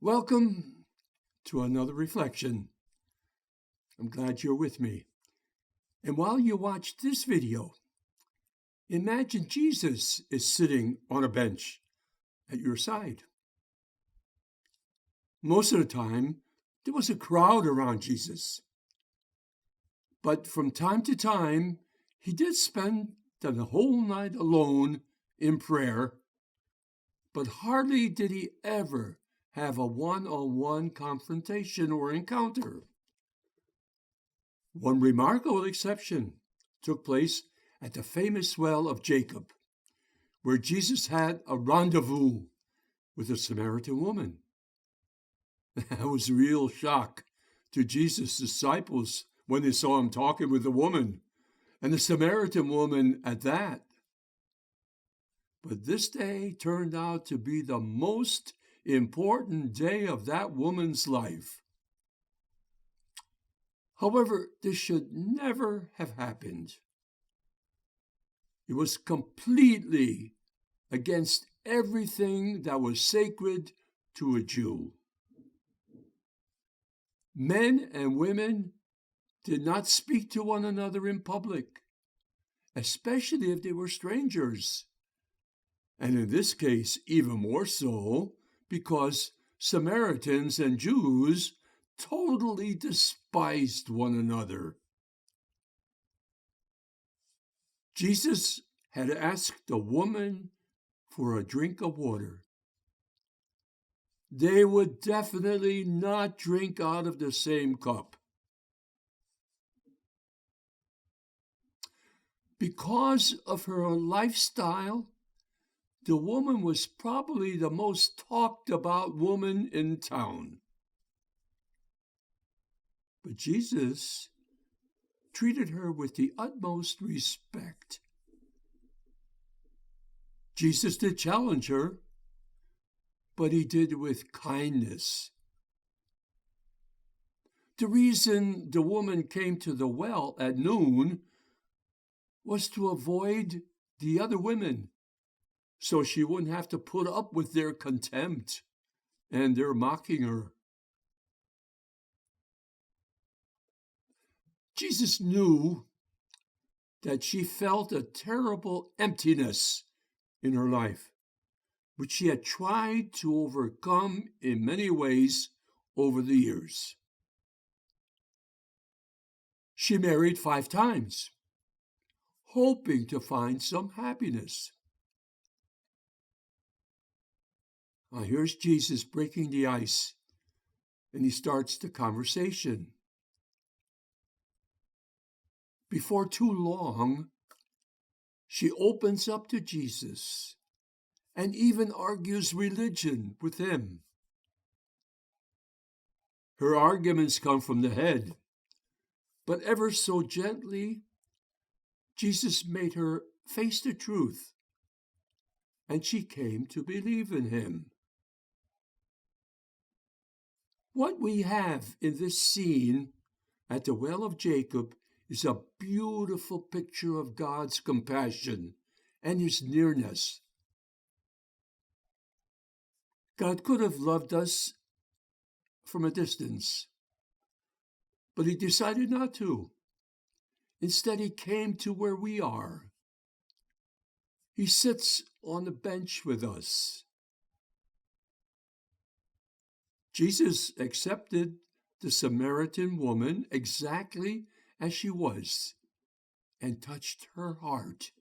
Welcome to another reflection. I'm glad you're with me. And while you watch this video, imagine Jesus is sitting on a bench at your side. Most of the time, there was a crowd around Jesus. But from time to time, he did spend the whole night alone in prayer, but hardly did he ever have a one-on-one confrontation or encounter. One remarkable exception took place at the famous well of Jacob, where Jesus had a rendezvous with a Samaritan woman. That was a real shock to Jesus' disciples when they saw him talking with a woman, and the Samaritan woman at that. But this day turned out to be the most important day of that woman's life. However, this should never have happened. It was completely against everything that was sacred to a Jew. Men and women did not speak to one another in public, especially if they were strangers. And in this case, even more so, because Samaritans and Jews totally despised one another. Jesus had asked the woman for a drink of water. They would definitely not drink out of the same cup. Because of her lifestyle, the woman was probably the most talked about woman in town. But Jesus treated her with the utmost respect. Jesus did challenge her, but he did it with kindness. The reason the woman came to the well at noon was to avoid the other women, so she wouldn't have to put up with their contempt and their mocking her. Jesus knew that she felt a terrible emptiness in her life, which she had tried to overcome in many ways over the years. She married 5 times, hoping to find some happiness. Now here's Jesus breaking the ice, and he starts the conversation. Before too long, she opens up to Jesus and even argues religion with him. Her arguments come from the head, but ever so gently, Jesus made her face the truth, and she came to believe in him. What we have in this scene at the well of Jacob is a beautiful picture of God's compassion and his nearness. God could have loved us from a distance, but he decided not to. Instead, he came to where we are. He sits on the bench with us. Jesus accepted the Samaritan woman exactly as she was and touched her heart.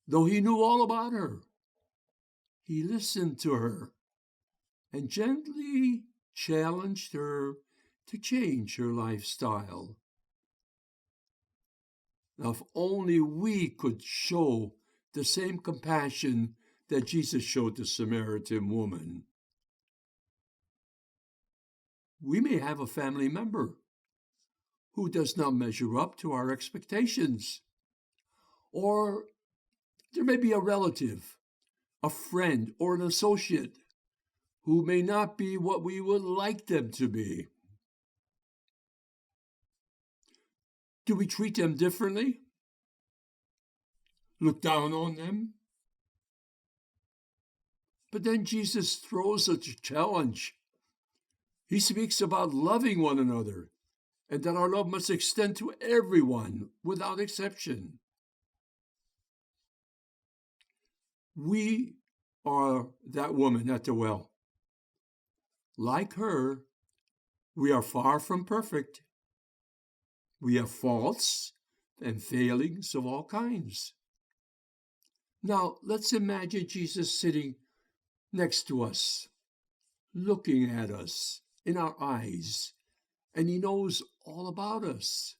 Though he knew all about her, he listened to her and gently challenged her to change her lifestyle. Now, if only we could show the same compassion that Jesus showed the Samaritan woman. We may have a family member who does not measure up to our expectations. Or there may be a relative, a friend, or an associate who may not be what we would like them to be. Do we treat them differently? Look down on them? But then Jesus throws a challenge. He speaks about loving one another and that our love must extend to everyone without exception. We are that woman at the well. Like her, we are far from perfect. We have faults and failings of all kinds. Now, let's imagine Jesus sitting next to us, looking at us in our eyes, and he knows all about us.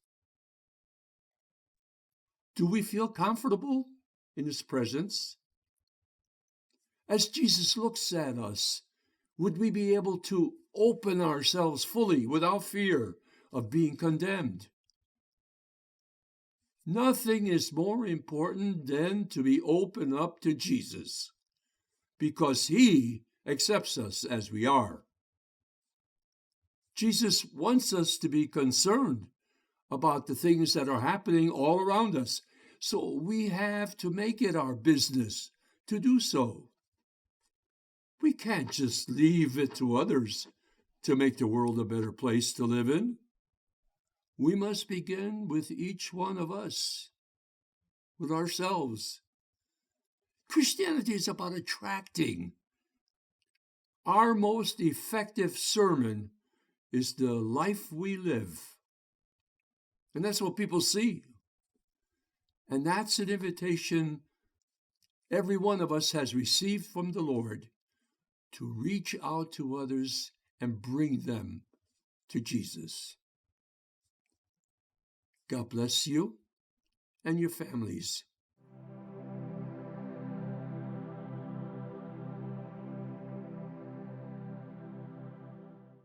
Do we feel comfortable in his presence? As Jesus looks at us, would we be able to open ourselves fully without fear of being condemned? Nothing is more important than to be open up to Jesus, because he accepts us as we are. Jesus wants us to be concerned about the things that are happening all around us, so we have to make it our business to do so. We can't just leave it to others to make the world a better place to live in. We must begin with each one of us, with ourselves. Christianity is about attracting. Our most effective sermon is the life we live. And that's what people see. And that's an invitation every one of us has received from the Lord to reach out to others and bring them to Jesus. God bless you and your families.